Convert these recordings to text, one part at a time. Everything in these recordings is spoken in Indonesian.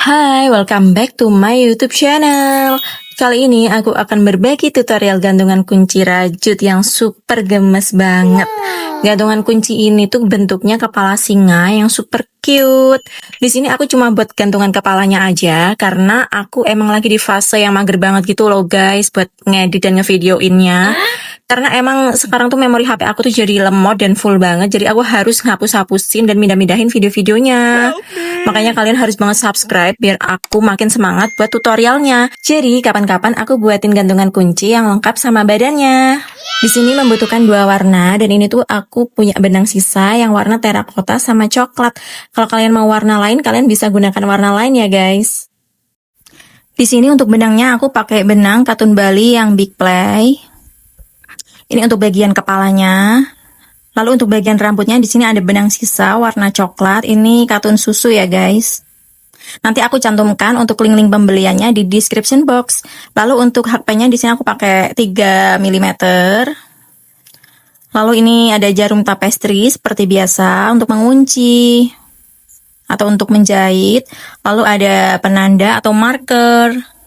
Hai, welcome back to my YouTube channel. Kali ini aku akan berbagi tutorial gantungan kunci rajut yang super gemes banget. Gantungan kunci ini tuh bentuknya kepala singa yang super cute. Di sini aku cuma buat gantungan kepalanya aja karena aku emang lagi di fase yang mager banget gitu loh guys buat ngedit dan ngevideoinnya. Karena emang sekarang tuh memori HP aku tuh jadi lemot dan full banget, jadi aku harus ngapus-hapusin dan mindah-mindahin video-videonya. Makanya kalian harus banget subscribe biar aku makin semangat buat tutorialnya. Jadi kapan-kapan aku buatin gantungan kunci yang lengkap sama badannya. Di sini membutuhkan 2 warna dan ini tuh aku punya benang sisa yang warna terakota sama coklat. Kalau kalian mau warna lain, kalian bisa gunakan warna lain ya guys. Di sini untuk benangnya aku pakai benang katun Bali yang big play. Ini untuk bagian kepalanya. Lalu untuk bagian rambutnya di sini ada benang sisa warna coklat. Ini katun susu ya guys. Nanti aku cantumkan untuk link-link pembeliannya di description box. Lalu untuk hakpennya di sini aku pakai 3 mm. Lalu ini ada jarum tapestri seperti biasa untuk mengunci atau untuk menjahit. Lalu ada penanda atau marker.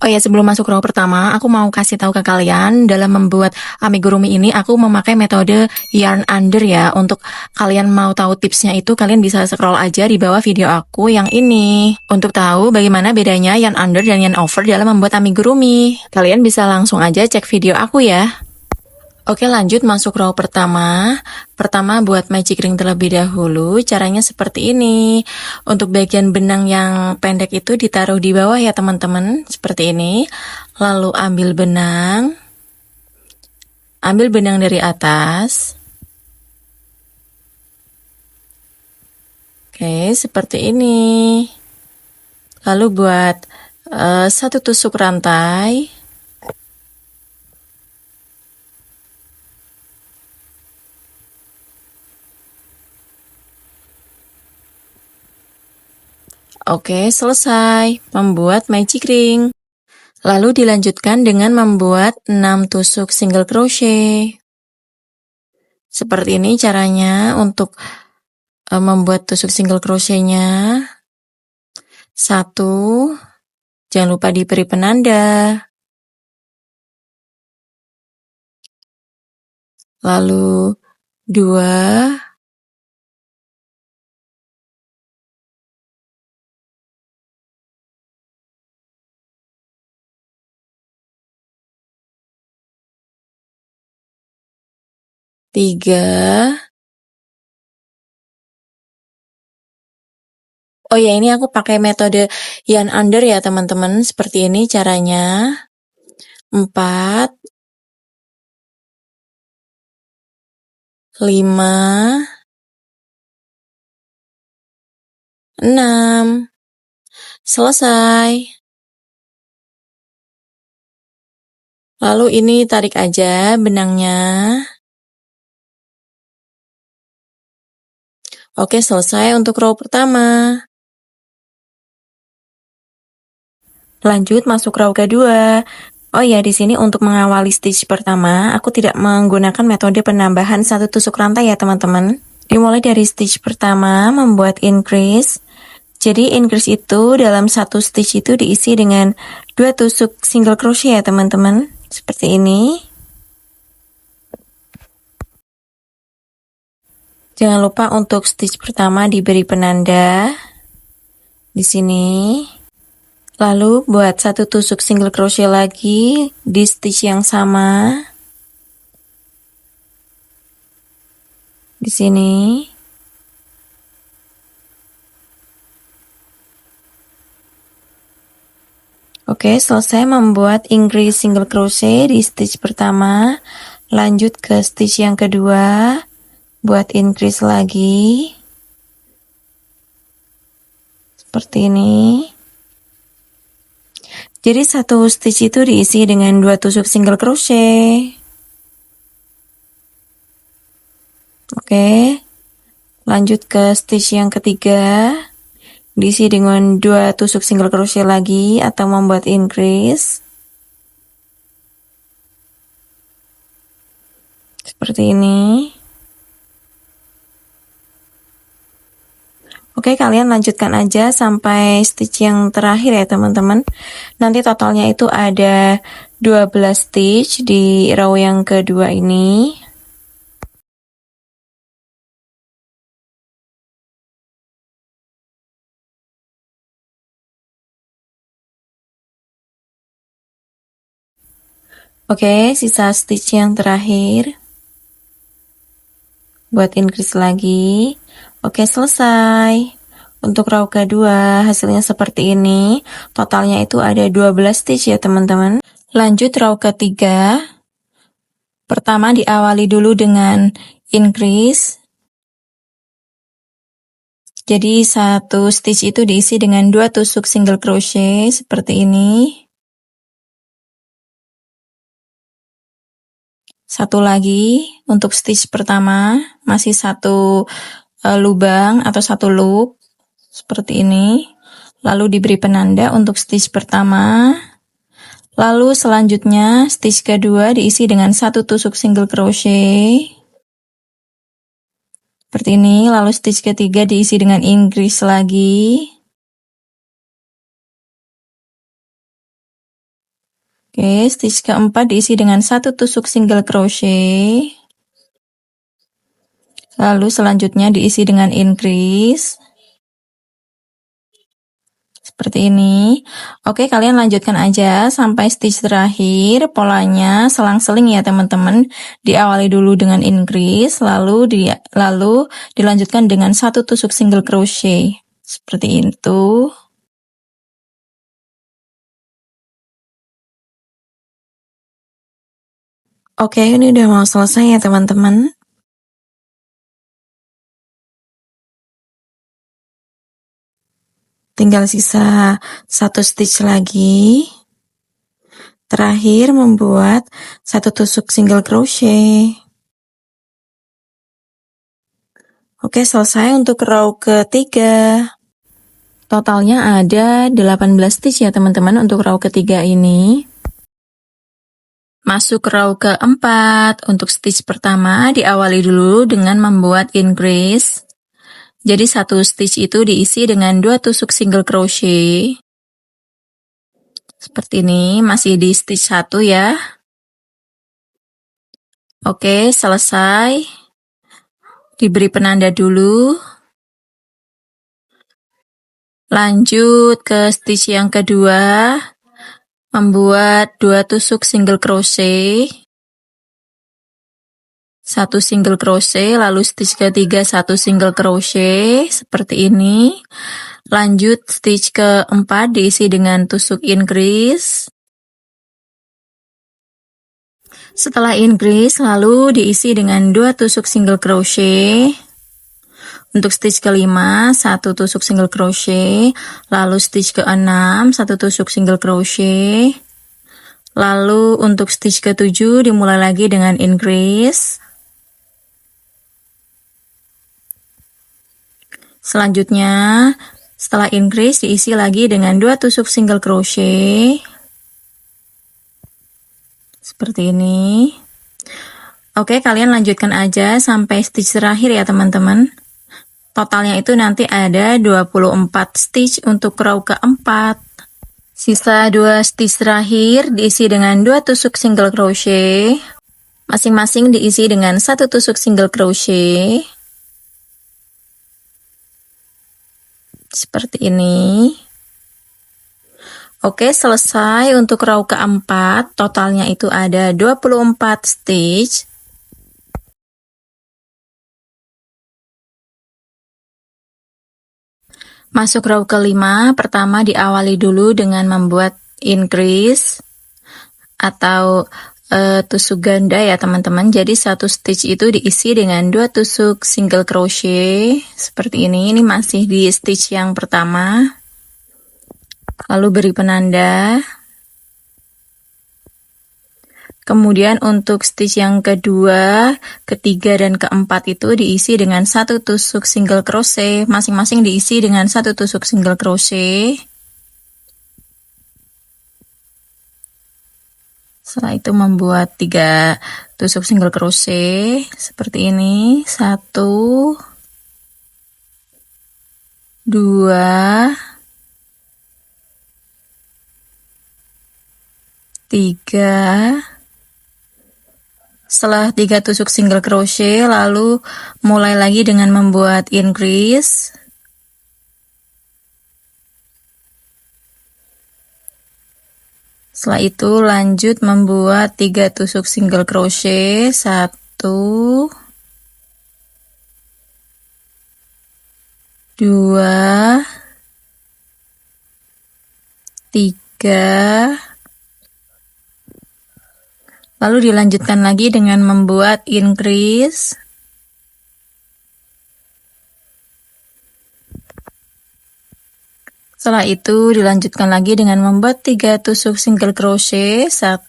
Oh ya, sebelum masuk row pertama, aku mau kasih tahu ke kalian, dalam membuat amigurumi ini, aku memakai metode yarn under ya. Untuk kalian mau tahu tipsnya itu, kalian bisa scroll aja di bawah video aku yang ini. Untuk tahu bagaimana bedanya yarn under dan yarn over dalam membuat amigurumi. Kalian bisa langsung aja cek video aku ya. Oke, lanjut masuk row pertama. Pertama buat magic ring terlebih dahulu. Caranya seperti ini. Untuk bagian benang yang pendek itu ditaruh di bawah ya teman-teman. Seperti ini. Lalu ambil benang. Ambil benang dari atas. Oke, seperti ini. Lalu buat satu tusuk rantai. Oke, selesai membuat magic ring. Lalu dilanjutkan dengan membuat 6 tusuk single crochet. Seperti ini caranya untuk membuat tusuk single crochetnya. 1, jangan lupa diberi penanda. Lalu 2, 3. Oh ya, ini aku pakai metode yarn under ya teman-teman. Seperti ini caranya. 4, 5, 6. Selesai. Lalu ini tarik aja benangnya. Oke, selesai untuk row pertama. Lanjut masuk row kedua. Oh ya, di sini untuk mengawali stitch pertama, aku tidak menggunakan metode penambahan 1 tusuk rantai ya teman-teman. Dimulai dari stitch pertama, membuat increase. Jadi increase itu dalam 1 stitch itu diisi dengan 2 tusuk single crochet ya teman-teman. Seperti ini. Jangan lupa untuk stitch pertama diberi penanda di sini. Lalu buat 1 tusuk single crochet lagi di stitch yang sama. Di sini. Oke, selesai membuat increase single crochet di stitch pertama. Lanjut ke stitch yang kedua. Buat increase lagi. Seperti ini. Jadi 1 stitch itu diisi dengan 2 tusuk single crochet. Oke. Lanjut ke stitch yang ketiga. Diisi dengan 2 tusuk single crochet lagi atau membuat increase. Seperti ini. Oke, kalian lanjutkan aja sampai stitch yang terakhir ya teman-teman. Nanti totalnya itu ada 12 stitch di row yang kedua ini. Oke, sisa stitch yang terakhir. Buat increase lagi. Oke, selesai. Untuk row kedua hasilnya seperti ini. Totalnya itu ada 12 stitch ya teman-teman. Lanjut row ketiga. Pertama diawali dulu dengan increase. Jadi satu stitch itu diisi dengan 2 tusuk single crochet seperti ini. Satu lagi untuk stitch pertama, masih satu lubang atau satu loop seperti ini. Lalu diberi penanda untuk stitch pertama. Lalu selanjutnya stitch kedua diisi dengan satu tusuk single crochet seperti ini. Lalu stitch ketiga diisi dengan increase lagi. Oke, stitch keempat diisi dengan satu tusuk single crochet. Lalu selanjutnya diisi dengan increase. Seperti ini. Oke, kalian lanjutkan aja sampai stitch terakhir. Polanya selang-seling ya teman-teman. Diawali dulu dengan increase, lalu dilanjutkan dengan satu tusuk single crochet. Seperti itu. Oke, ini udah mau selesai ya teman-teman. Tinggal sisa satu stitch lagi. Terakhir membuat satu tusuk single crochet. Oke, selesai untuk row ketiga. Totalnya ada 18 stitch ya teman-teman untuk row ketiga ini. Masuk row keempat. Untuk stitch pertama diawali dulu dengan membuat increase. Jadi satu stitch itu diisi dengan 2 tusuk single crochet. Seperti ini, masih di stitch 1 ya. Oke, selesai. Diberi penanda dulu. Lanjut ke stitch yang kedua. Membuat 2 tusuk single crochet. 1 single crochet, lalu stitch ketiga 1 single crochet seperti ini. Lanjut stitch keempat diisi dengan tusuk increase. Setelah increase lalu diisi dengan 2 tusuk single crochet. Untuk stitch kelima 1 tusuk single crochet, lalu stitch keenam 1 tusuk single crochet. Lalu untuk stitch ketujuh dimulai lagi dengan increase. Selanjutnya, setelah increase diisi lagi dengan 2 tusuk single crochet. Seperti ini. Oke, kalian lanjutkan aja sampai stitch terakhir ya teman-teman. Totalnya itu nanti ada 24 stitch untuk row keempat. Sisa 2 stitch terakhir diisi dengan 2 tusuk single crochet. Masing-masing diisi dengan 1 tusuk single crochet. Seperti ini. Oke, selesai untuk row keempat. Totalnya itu ada 24 stitch. Masuk row kelima. Pertama diawali dulu dengan membuat increase atau tusuk ganda ya teman-teman. Jadi satu stitch itu diisi dengan 2 tusuk single crochet seperti ini. Ini masih di stitch yang pertama. Lalu beri penanda. Kemudian untuk stitch yang kedua, ketiga dan keempat itu diisi dengan 1 tusuk single crochet. Masing-masing diisi dengan 1 tusuk single crochet. Setelah itu membuat 3 tusuk single crochet seperti ini. 1, 2, 3. Setelah 3 tusuk single crochet, lalu mulai lagi dengan membuat increase. Setelah itu lanjut membuat 3 tusuk single crochet, 1, 2, 3. Lalu dilanjutkan lagi dengan membuat increase. Setelah itu dilanjutkan lagi dengan membuat 3 tusuk single crochet, 1,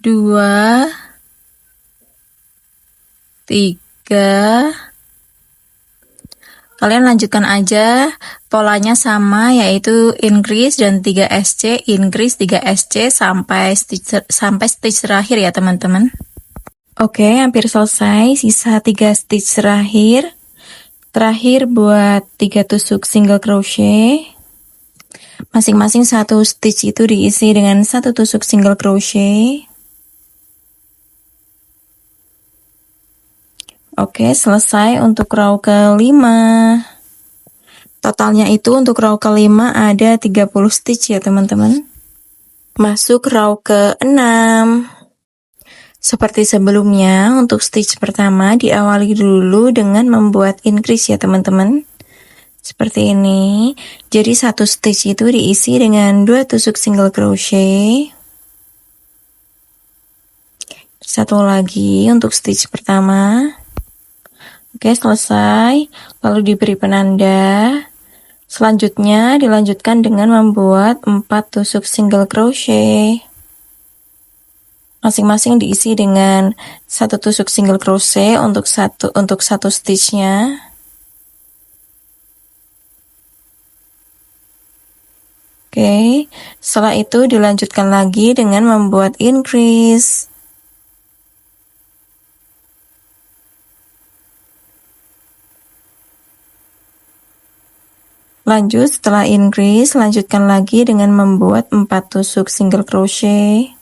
2, 3. Kalian lanjutkan aja, polanya sama, yaitu increase dan 3 SC, increase 3 SC sampai stitch terakhir ya teman-teman. Oke, hampir selesai, sisa 3 stitch terakhir. Terakhir buat 3 tusuk single crochet. Masing-masing 1 stitch itu diisi dengan 1 tusuk single crochet. Oke, selesai untuk row kelima. Totalnya itu untuk row kelima ada 30 stitch ya teman-teman. Masuk row ke-6. Seperti sebelumnya, untuk stitch pertama diawali dulu dengan membuat increase ya teman-teman. Seperti ini. Jadi 1 stitch itu diisi dengan 2 tusuk single crochet. Satu lagi untuk stitch pertama. Oke, selesai. Lalu diberi penanda. Selanjutnya dilanjutkan dengan membuat 4 tusuk single crochet. Masing-masing diisi dengan 1 tusuk single crochet untuk satu stitchnya. Oke, setelah itu dilanjutkan lagi dengan membuat increase. Lanjut, setelah increase, lanjutkan lagi dengan membuat 4 tusuk single crochet.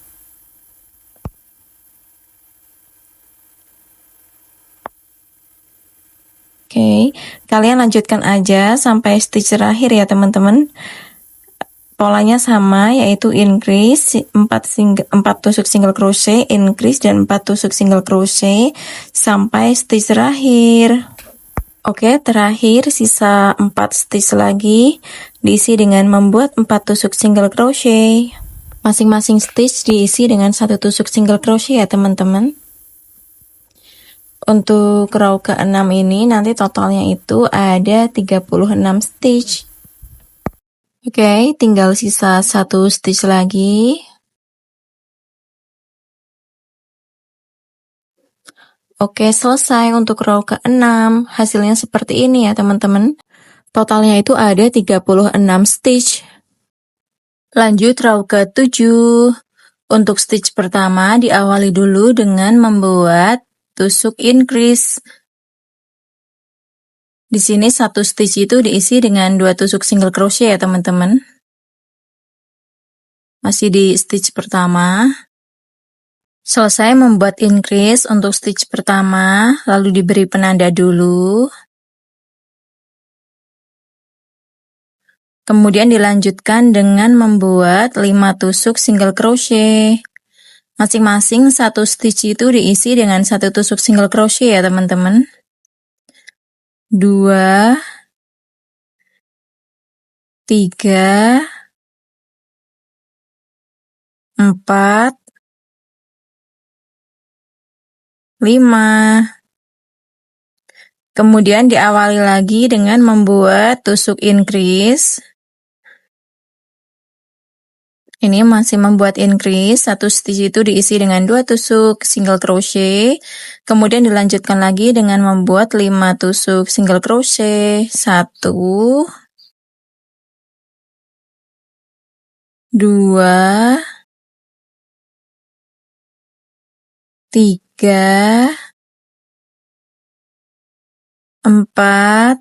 Oke, kalian lanjutkan aja sampai stitch terakhir ya teman-teman. Polanya sama, yaitu increase, 4 tusuk single crochet, increase, dan 4 tusuk single crochet sampai stitch terakhir. Oke, terakhir sisa 4 stitch lagi, diisi dengan membuat 4 tusuk single crochet. Masing-masing stitch diisi dengan 1 tusuk single crochet ya teman-teman. Untuk row ke-6 ini nanti totalnya itu ada 36 stitch. Oke, tinggal sisa 1 stitch lagi. Oke, selesai untuk row ke-6. Hasilnya seperti ini ya teman-teman. Totalnya itu ada 36 stitch. Lanjut row ke-7. Untuk stitch pertama diawali dulu dengan membuat tusuk increase. Di sini 1 stitch itu diisi dengan 2 tusuk single crochet ya teman-teman. Masih di stitch pertama. Selesai membuat increase untuk stitch pertama, lalu diberi penanda dulu. Kemudian dilanjutkan dengan membuat 5 tusuk single crochet. Masing-masing 1 stitch itu diisi dengan 1 tusuk single crochet ya teman-teman. 2, 3, 4, 5. Kemudian diawali lagi dengan membuat tusuk increase. Ini masih membuat increase, 1 stitch itu diisi dengan 2 tusuk single crochet. Kemudian dilanjutkan lagi dengan membuat 5 tusuk single crochet. 1, 2, 3, 4,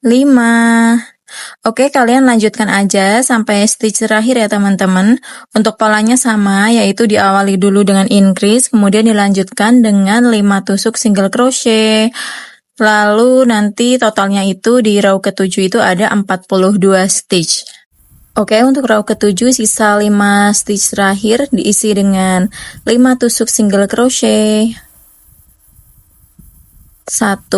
5. Oke, kalian lanjutkan aja sampai stitch terakhir ya teman-teman. Untuk polanya sama, yaitu diawali dulu dengan increase, kemudian dilanjutkan dengan 5 tusuk single crochet. Lalu nanti totalnya itu di row ke-7 itu ada 42 stitch. Oke, untuk row ke-7 sisa 5 stitch terakhir diisi dengan 5 tusuk single crochet. 1,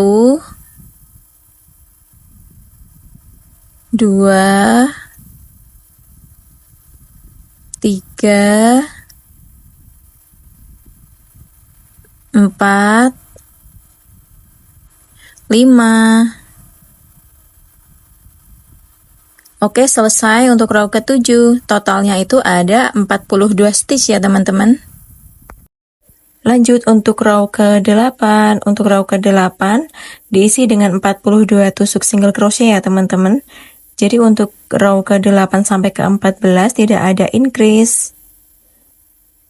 2, 3, 4, 5. Oke, selesai untuk row ke-7. Totalnya itu ada 42 stitch ya teman-teman. Lanjut untuk row ke-8. Untuk row ke-8 diisi dengan 42 tusuk single crochet ya teman-teman. Jadi untuk row ke-8 sampai ke-14 tidak ada increase.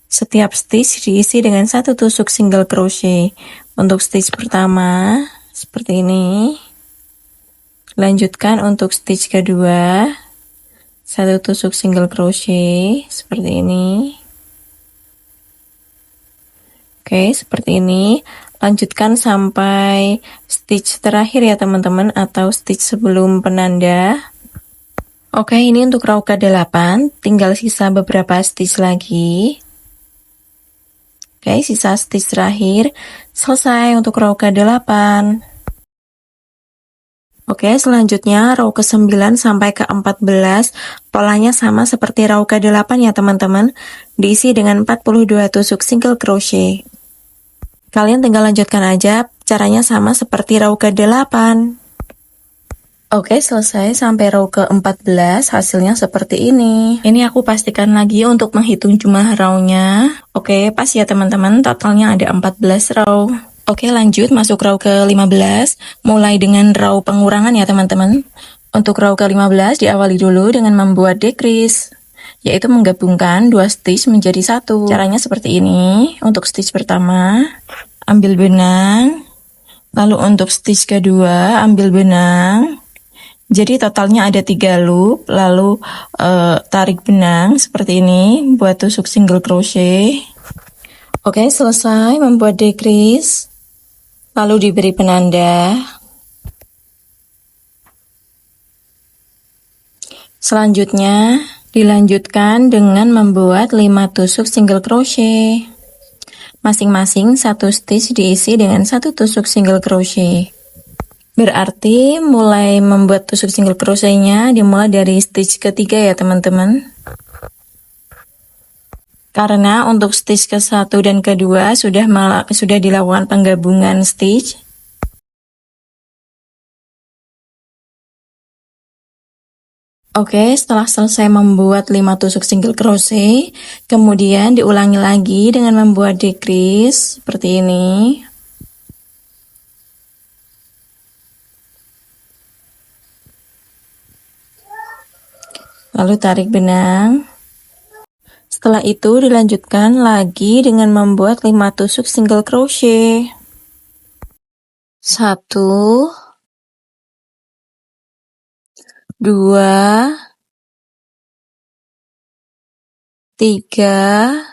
Setiap stitch diisi dengan 1 tusuk single crochet. Untuk stitch pertama seperti ini. Lanjutkan untuk stitch kedua, 1 tusuk single crochet seperti ini. Oke, seperti ini. Lanjutkan sampai stitch terakhir ya teman-teman, atau stitch sebelum penanda. Oke, ini untuk row ke-8, tinggal sisa beberapa stitch lagi. Oke, sisa stitch terakhir. Selesai untuk row ke-8. Oke, selanjutnya row ke-9 sampai ke-14, polanya sama seperti row ke-8 ya teman-teman, diisi dengan 42 tusuk single crochet. Kalian tinggal lanjutkan aja, caranya sama seperti row ke-8. Oke, selesai sampai row ke-14, hasilnya seperti ini. Ini aku pastikan lagi untuk menghitung jumlah row-nya. Oke, pas ya teman-teman, totalnya ada 14 row. Oke, lanjut masuk row ke-15, mulai dengan row pengurangan ya teman-teman. Untuk row ke-15 diawali dulu dengan membuat decrease, yaitu menggabungkan 2 stitch menjadi 1. Caranya seperti ini. Untuk stitch pertama, ambil benang, lalu untuk stitch kedua, ambil benang. Jadi totalnya ada 3 loop, lalu tarik benang seperti ini, buat tusuk single crochet. Oke, selesai membuat decrease. Lalu diberi penanda. Selanjutnya, dilanjutkan dengan membuat 5 tusuk single crochet. Masing-masing 1 stitch diisi dengan 1 tusuk single crochet. Berarti mulai membuat tusuk single crochetnya dimulai dari stitch ketiga ya teman-teman. Karena untuk stitch ke-1 dan kedua sudah dilakukan penggabungan stitch. Oke, setelah selesai membuat 5 tusuk single crochet, kemudian diulangi lagi dengan membuat decrease seperti ini. Lalu tarik benang. Setelah itu dilanjutkan lagi dengan membuat 5 tusuk single crochet. 1, 2, 3,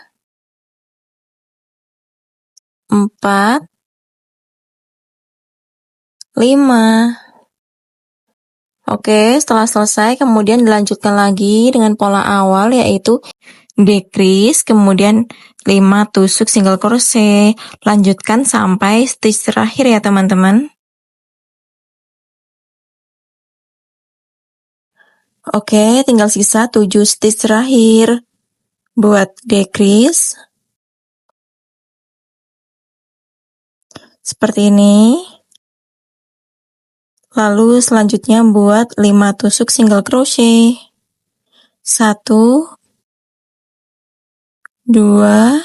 4, 5. Oke, setelah selesai kemudian dilanjutkan lagi dengan pola awal, yaitu decrease, kemudian 5 tusuk single crochet. Lanjutkan sampai stitch terakhir ya teman-teman. Oke, tinggal sisa 7 stitch terakhir. Buat decrease seperti ini. Lalu selanjutnya buat 5 tusuk single crochet. 1, 2,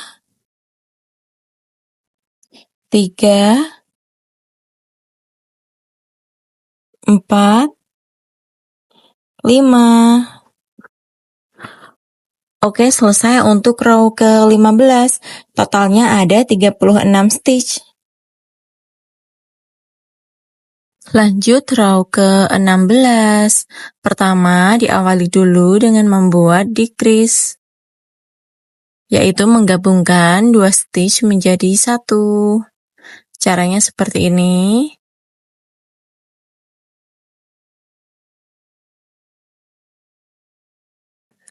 3, 4, 5. Oke, selesai untuk row ke-15. Totalnya ada 36 stitch. Lanjut row ke-16. Pertama, diawali dulu dengan membuat decrease, yaitu menggabungkan 2 stitch menjadi 1. Caranya seperti ini.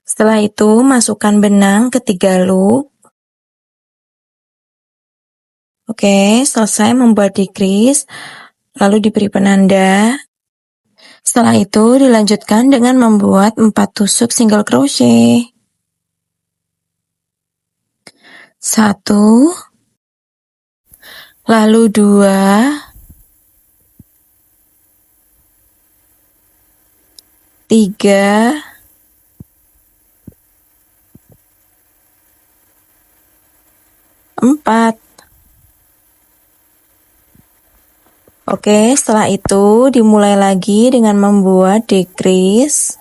Setelah itu, masukkan benang ke 3 loop. Oke, selesai membuat decrease, lalu diberi penanda. Setelah itu, dilanjutkan dengan membuat 4 tusuk single crochet. 1, lalu 2, 3, 4. Oke, setelah itu dimulai lagi dengan membuat decrease.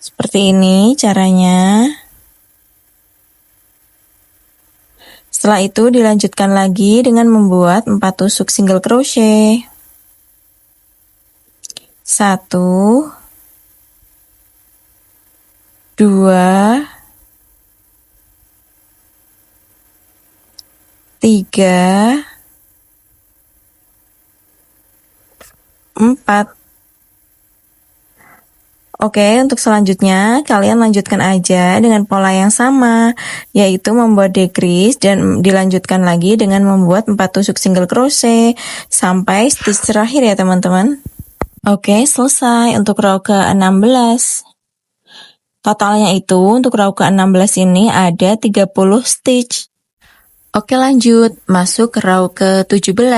Seperti ini caranya. Setelah itu dilanjutkan lagi dengan membuat 4 tusuk single crochet. 1, 2, 3, 4. Oke, untuk selanjutnya kalian lanjutkan aja dengan pola yang sama, yaitu membuat decrease dan dilanjutkan lagi dengan membuat 4 tusuk single crochet sampai stitch terakhir ya teman-teman. Oke, selesai untuk row ke-16. Totalnya itu untuk row ke-16 ini ada 30 stitch. Oke, lanjut masuk ke row ke-17.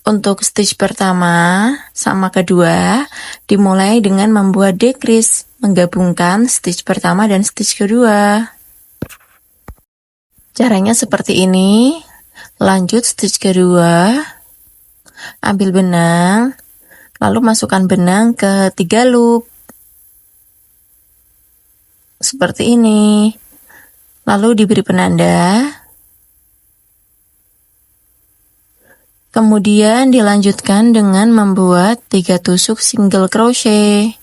Untuk stitch pertama sama kedua dimulai dengan membuat decrease, menggabungkan stitch pertama dan stitch kedua. Caranya seperti ini. Lanjut stitch kedua, ambil benang, lalu masukkan benang ke 3 loop. Seperti ini. Lalu diberi penanda. Kemudian dilanjutkan dengan membuat 3 tusuk single crochet.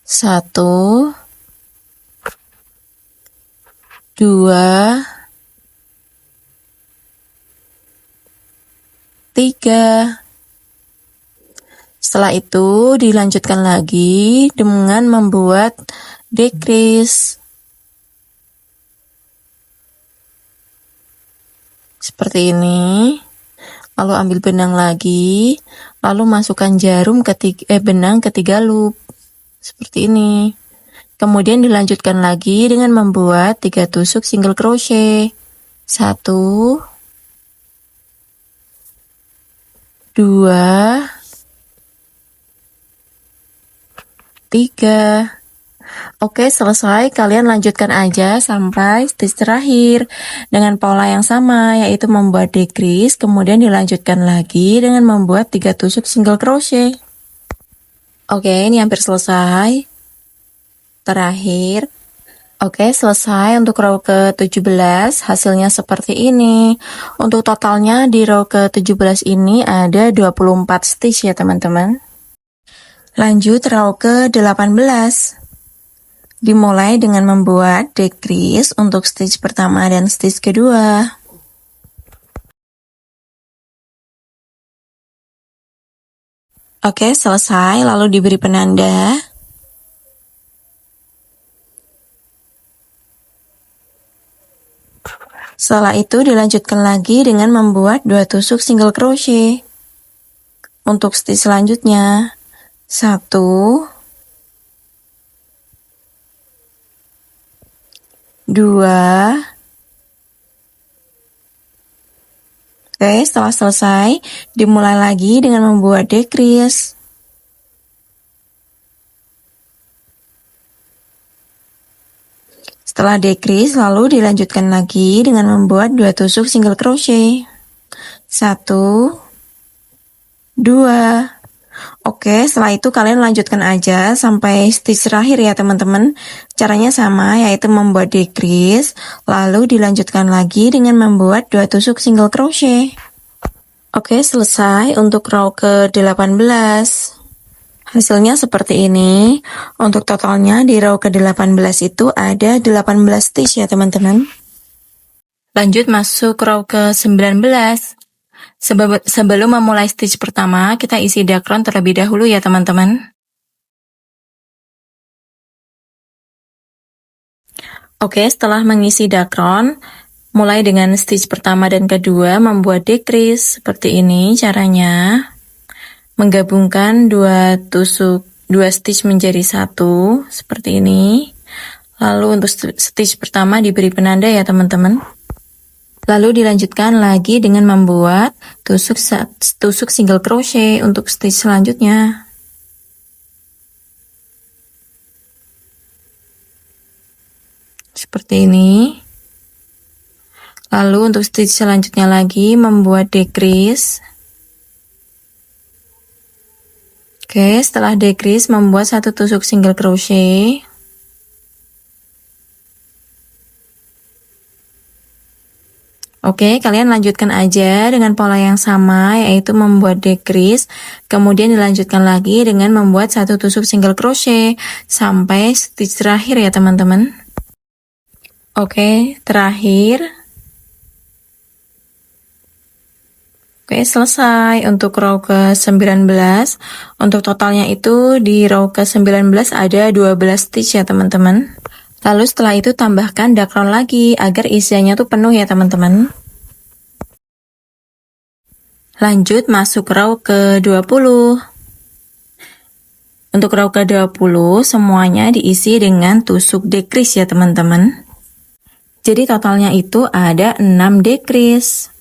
1, 2, 3. Setelah itu dilanjutkan lagi dengan membuat decrease. Seperti ini. Lalu ambil benang lagi, lalu masukkan jarum benang ke 3 loop. Seperti ini. Kemudian dilanjutkan lagi dengan membuat 3 tusuk single crochet. 1, 2, 3. Oke, selesai. Kalian lanjutkan aja sampai stitch terakhir dengan pola yang sama, yaitu membuat decrease, kemudian dilanjutkan lagi dengan membuat 3 tusuk single crochet. Oke, ini hampir selesai. Terakhir. Oke, selesai untuk row ke-17. Hasilnya seperti ini. Untuk totalnya di row ke-17 ini ada 24 stitch ya teman-teman. Lanjut row ke-18. Dimulai dengan membuat decrease untuk stitch pertama dan stitch kedua. Oke, selesai, lalu diberi penanda. Setelah itu dilanjutkan lagi dengan membuat 2 tusuk single crochet. Untuk stitch selanjutnya, 1, 2. Oke, setelah selesai, dimulai lagi dengan membuat decrease. Setelah decrease, lalu dilanjutkan lagi dengan membuat 2 tusuk single crochet. 1, 2. Oke, setelah itu kalian lanjutkan aja sampai stitch terakhir ya teman-teman. Caranya sama, yaitu membuat decrease, lalu dilanjutkan lagi dengan membuat 2 tusuk single crochet. Oke, selesai untuk row ke-18. Hasilnya seperti ini. Untuk totalnya di row ke-18 itu ada 18 stitch ya teman-teman. Lanjut masuk row ke-19. Sebelum memulai stitch pertama, kita isi dakron terlebih dahulu ya teman-teman. Oke, setelah mengisi dakron, mulai dengan stitch pertama dan kedua membuat decrease. Seperti ini caranya. Menggabungkan 2 stitch menjadi satu, seperti ini. Lalu untuk stitch pertama diberi penanda ya teman-teman. Lalu dilanjutkan lagi dengan membuat tusuk single crochet untuk stitch selanjutnya. Seperti ini. Lalu untuk stitch selanjutnya lagi membuat decrease. Oke, setelah decrease membuat 1 tusuk single crochet. Oke, kalian lanjutkan aja dengan pola yang sama, yaitu membuat decrease, kemudian dilanjutkan lagi dengan membuat 1 tusuk single crochet sampai stitch terakhir ya teman-teman. Oke, terakhir. Oke, selesai untuk row ke-19. Untuk totalnya itu di row ke-19 ada 12 stitch ya teman-teman. Lalu setelah itu tambahkan dakron lagi agar isiannya tuh penuh ya teman-teman. Lanjut masuk row ke-20. Untuk row ke-20 semuanya diisi dengan tusuk decrease ya teman-teman. Jadi totalnya itu ada 6 decrease.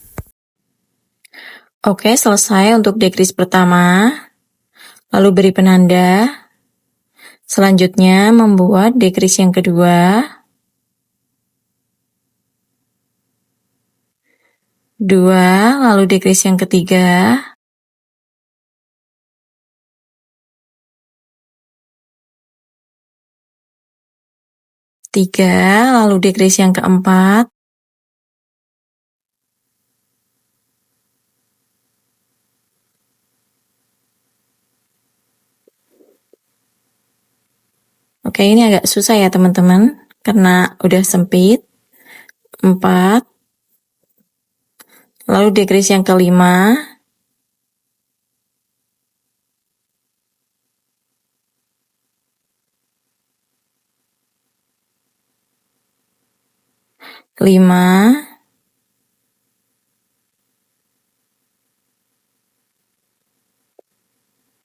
Oke, selesai untuk decrease pertama. Lalu beri penanda. Selanjutnya membuat decrease yang kedua. 2, lalu decrease yang ketiga. 3, lalu decrease yang keempat. Oke, ini agak susah ya teman-teman, karena udah sempit. 4, lalu decrease yang kelima. 5,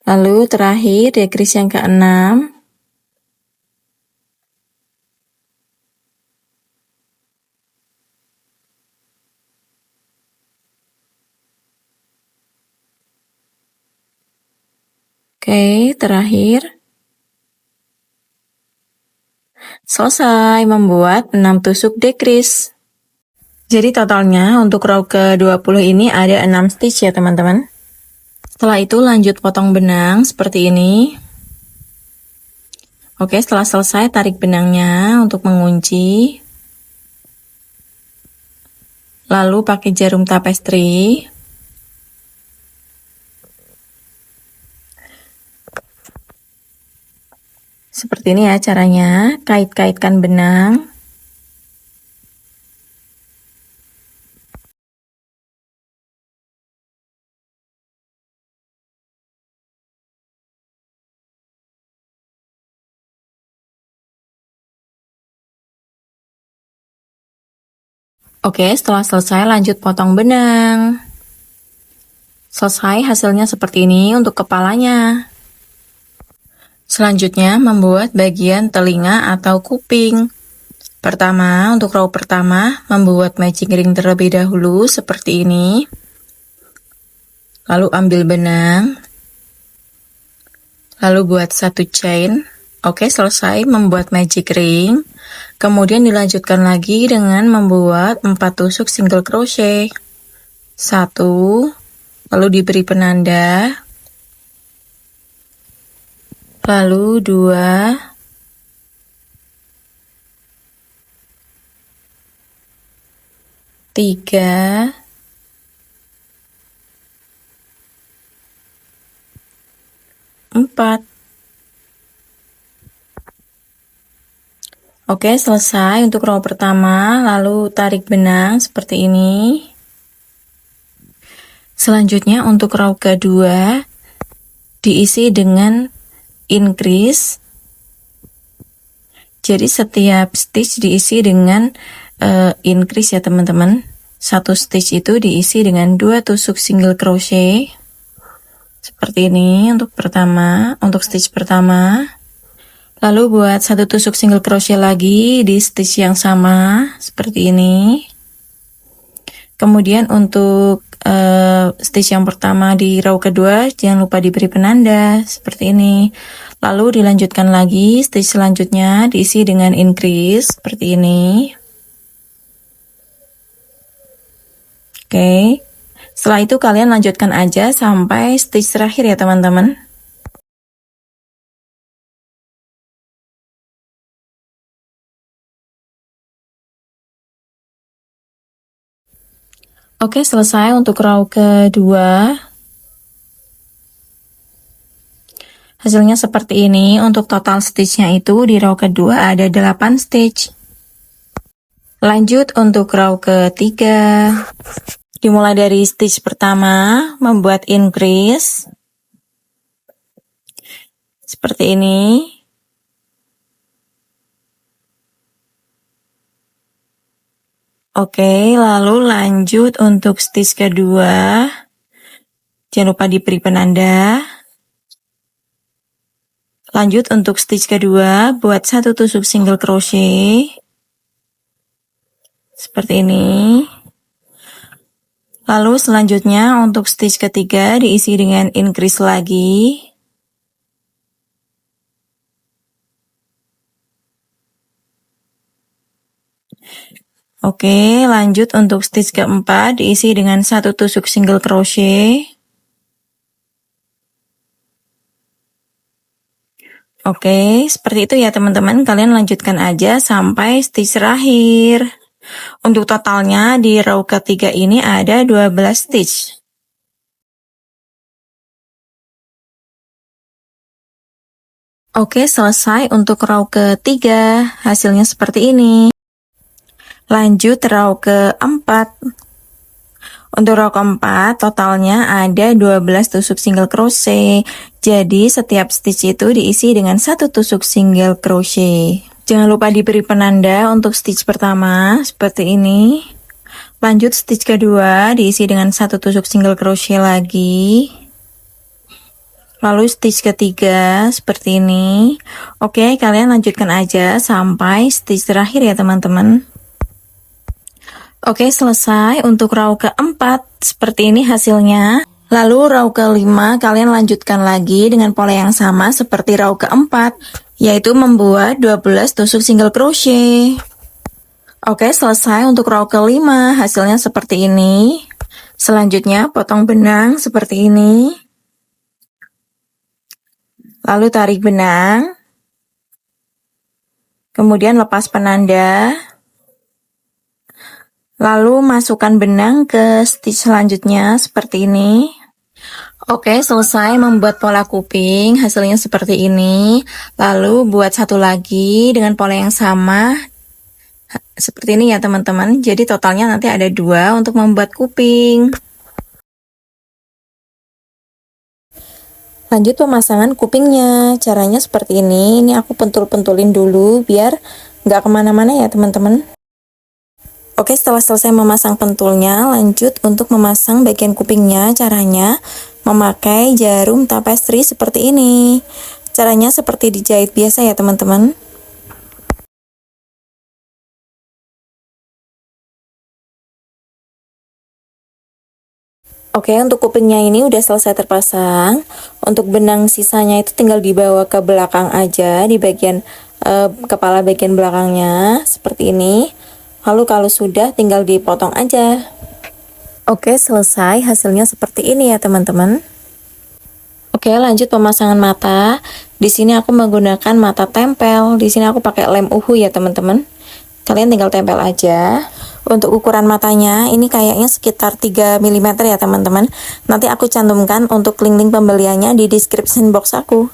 lalu terakhir decrease yang keenam. Oke, terakhir. Selesai membuat 6 tusuk decrease. Jadi totalnya untuk row ke-20 ini ada 6 stitch ya teman-teman. Setelah itu lanjut potong benang seperti ini. Oke, setelah selesai tarik benangnya untuk mengunci. Lalu pakai jarum tapestry. Seperti ini ya caranya, kait-kaitkan benang. Oke, setelah selesai lanjut potong benang. Selesai, hasilnya seperti ini untuk kepalanya. Selanjutnya membuat bagian telinga atau kuping. Pertama, untuk row pertama membuat matching ring terlebih dahulu seperti ini. Lalu ambil benang. Lalu buat 1 chain. Oke, selesai membuat magic ring. Kemudian dilanjutkan lagi dengan membuat 4 tusuk single crochet. 1, lalu diberi penanda. lalu 2, 3, 4. Oke, selesai untuk row pertama, lalu tarik benang seperti ini. Selanjutnya untuk row kedua diisi dengan increase. Jadi setiap stitch diisi dengan increase ya teman-teman. Satu stitch itu diisi dengan 2 tusuk single crochet. Seperti ini untuk stitch pertama. Lalu buat 1 tusuk single crochet lagi di stitch yang sama seperti ini. Kemudian untuk stitch yang pertama di row kedua jangan lupa diberi penanda seperti ini. Lalu dilanjutkan lagi stitch selanjutnya diisi dengan increase seperti ini. Oke. Setelah itu kalian lanjutkan aja sampai stitch terakhir ya teman-teman. Oke, selesai untuk row kedua. Hasilnya seperti ini. Untuk total stitchnya itu di row kedua ada 8 stitch. Lanjut untuk row ketiga. Dimulai dari stitch pertama, membuat increase. Seperti ini. Oke, lalu lanjut untuk stitch kedua. Jangan lupa diberi penanda. Lanjut untuk stitch kedua, buat 1 tusuk single crochet. Seperti ini. Lalu selanjutnya untuk stitch ketiga diisi dengan increase lagi. Oke, lanjut untuk stitch keempat diisi dengan 1 tusuk single crochet. Oke, seperti itu ya teman-teman. Kalian lanjutkan aja sampai stitch terakhir. Untuk totalnya di row ketiga ini ada 12 stitch. Oke, selesai untuk row ketiga. Hasilnya seperti ini. Lanjut row keempat. Untuk row keempat totalnya ada 12 tusuk single crochet. Jadi setiap stitch itu diisi dengan 1 tusuk single crochet. Jangan lupa diberi penanda untuk stitch pertama seperti ini. Lanjut stitch kedua diisi dengan 1 tusuk single crochet lagi. Lalu stitch ketiga seperti ini. Oke, kalian lanjutkan aja sampai stitch terakhir ya teman-teman. Oke, selesai untuk row keempat. Seperti ini hasilnya. Lalu row kelima kalian lanjutkan lagi dengan pola yang sama seperti row keempat, yaitu membuat 12 tusuk single crochet. Oke, selesai untuk row kelima. Hasilnya seperti ini. Selanjutnya potong benang seperti ini. Lalu tarik benang. Kemudian lepas penanda. Lalu masukkan benang ke stitch selanjutnya seperti ini. Oke, selesai membuat pola kuping, hasilnya seperti ini. Lalu buat satu lagi dengan pola yang sama seperti ini ya teman-teman. Jadi totalnya nanti ada 2 untuk membuat kuping. Lanjut pemasangan kupingnya. Caranya seperti ini. Ini aku pentul-pentulin dulu biar nggak kemana-mana ya teman-teman. Oke, setelah selesai memasang pentulnya, lanjut untuk memasang bagian kupingnya. Caranya memakai jarum tapestri seperti ini. Caranya seperti dijahit biasa ya teman-teman. Oke, untuk kupingnya ini udah selesai terpasang. Untuk benang sisanya itu tinggal dibawa ke belakang aja, di bagian kepala bagian belakangnya seperti ini. Lalu kalau sudah tinggal dipotong aja. Oke, selesai. Hasilnya seperti ini ya teman-teman. Oke, lanjut pemasangan mata. Di sini aku menggunakan mata tempel. Di sini aku pakai lem uhu ya teman-teman. Kalian tinggal tempel aja. Untuk ukuran matanya ini kayaknya sekitar 3 mm ya teman-teman. Nanti aku cantumkan untuk link-link pembeliannya di description box aku.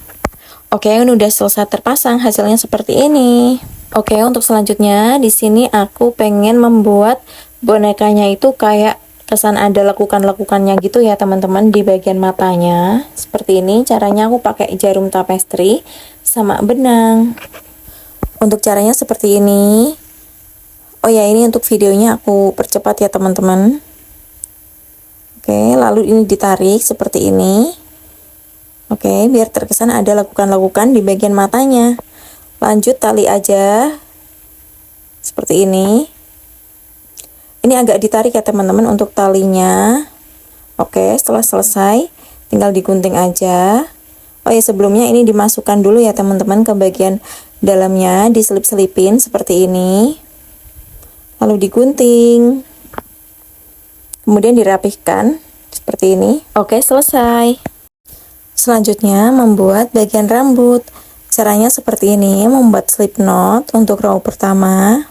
Oke, ini udah selesai terpasang, hasilnya seperti ini. Oke, untuk selanjutnya di sini aku pengen membuat bonekanya itu kayak kesan ada lekukan-lekukannya gitu ya teman-teman di bagian matanya. Seperti ini, caranya aku pakai jarum tapestri sama benang. Untuk caranya seperti ini. Oh ya, ini untuk videonya aku percepat ya teman-teman. Oke, lalu ini ditarik seperti ini. Oke, biar terkesan ada lekukan-lekukan di bagian matanya. Lanjut tali aja. Seperti ini. Ini agak ditarik ya teman-teman untuk talinya. Oke, setelah selesai, tinggal digunting aja. Oh ya, sebelumnya ini dimasukkan dulu ya teman-teman ke bagian dalamnya, diselip-selipin seperti ini. Lalu digunting. Kemudian dirapihkan seperti ini. Oke, selesai. Selanjutnya membuat bagian rambut. Caranya seperti ini, membuat slip knot untuk row pertama.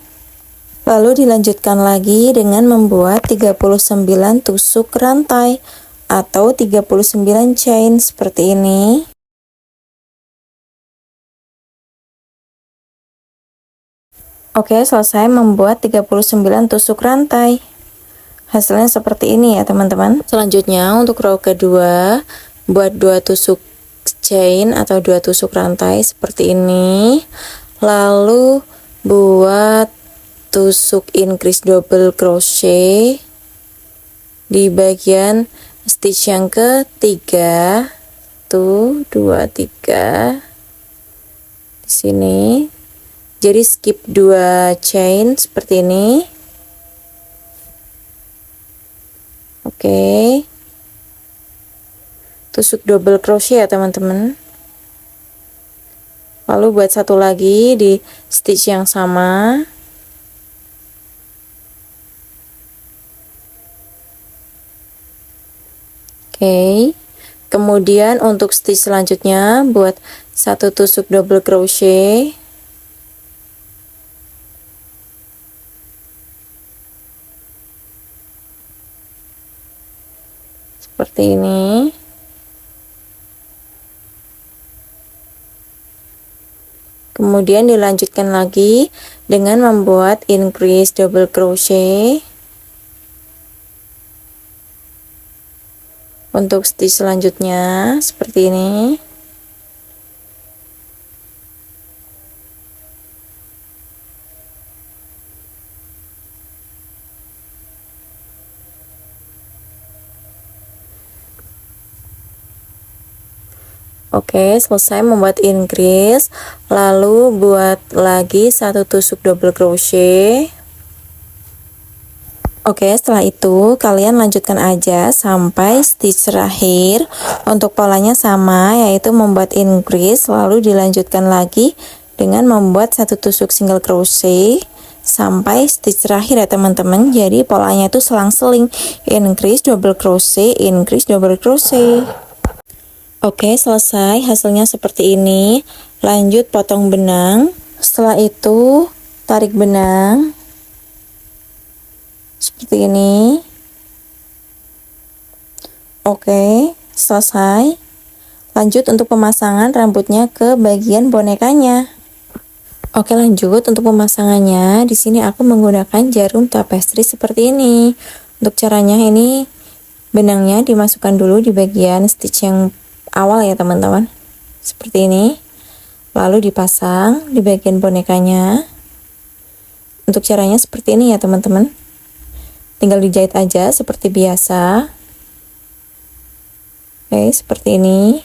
Lalu dilanjutkan lagi dengan membuat 39 tusuk rantai atau 39 chain seperti ini. Oke, selesai membuat 39 tusuk rantai. Hasilnya seperti ini ya teman-teman. Selanjutnya untuk row kedua, buat 2 tusuk chain atau 2 tusuk rantai seperti ini. Lalu buat tusuk increase double crochet di bagian stitch yang ketiga. Tuh, 2 3 di sini. Jadi skip 2 chain seperti ini. Oke. Tusuk double crochet ya teman-teman. Lalu buat satu lagi di stitch yang sama. Oke. Kemudian untuk stitch selanjutnya buat satu tusuk double crochet. Seperti ini. Kemudian dilanjutkan lagi dengan membuat increase double crochet untuk stitch selanjutnya seperti ini. Oke, selesai membuat increase, lalu buat lagi satu tusuk double crochet. Oke, setelah itu kalian lanjutkan aja sampai stitch terakhir. Untuk polanya sama, yaitu membuat increase, lalu dilanjutkan lagi dengan membuat satu tusuk single crochet sampai stitch terakhir ya teman-teman. Jadi polanya itu selang-seling, increase double crochet, increase double crochet. Oke, selesai. Hasilnya seperti ini. Lanjut potong benang. Setelah itu tarik benang seperti ini. Oke, selesai. Lanjut untuk pemasangan rambutnya ke bagian bonekanya. Oke, lanjut untuk pemasangannya. Di sini aku menggunakan jarum tapestri seperti ini. Untuk caranya ini benangnya dimasukkan dulu di bagian stitch yang awal ya teman-teman, seperti ini. Lalu dipasang di bagian bonekanya. Untuk caranya seperti ini ya teman-teman, tinggal dijahit aja seperti biasa. Oke, seperti ini.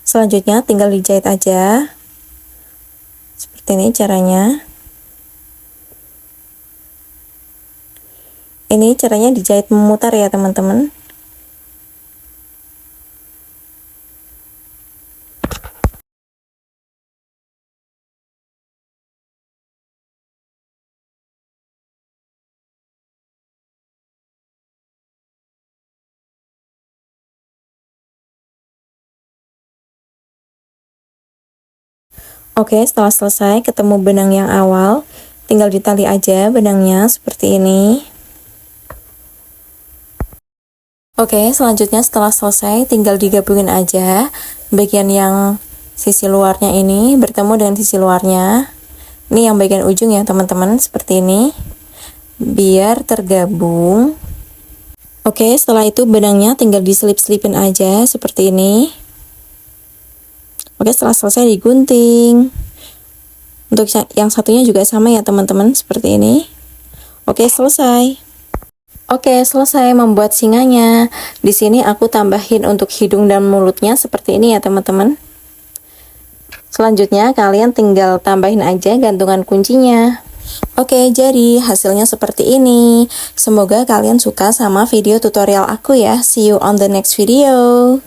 Selanjutnya tinggal dijahit aja seperti ini caranya. Ini caranya dijahit memutar ya teman-teman. Oke, setelah selesai ketemu benang yang awal, tinggal ditali aja benangnya seperti ini. Oke, selanjutnya setelah selesai tinggal digabungin aja bagian yang sisi luarnya ini bertemu dengan sisi luarnya. Ini yang bagian ujung ya teman-teman, seperti ini. Biar tergabung. Oke, setelah itu benangnya tinggal diselip-selipin aja seperti ini. Oke, setelah selesai digunting. Untuk yang satunya juga sama ya teman-teman, seperti ini. Oke, selesai. Oke, selesai membuat singanya. Di sini aku tambahin untuk hidung dan mulutnya seperti ini ya teman-teman. Selanjutnya kalian tinggal tambahin aja gantungan kuncinya. Oke, jadi hasilnya seperti ini. Semoga kalian suka sama video tutorial aku ya. See you on the next video.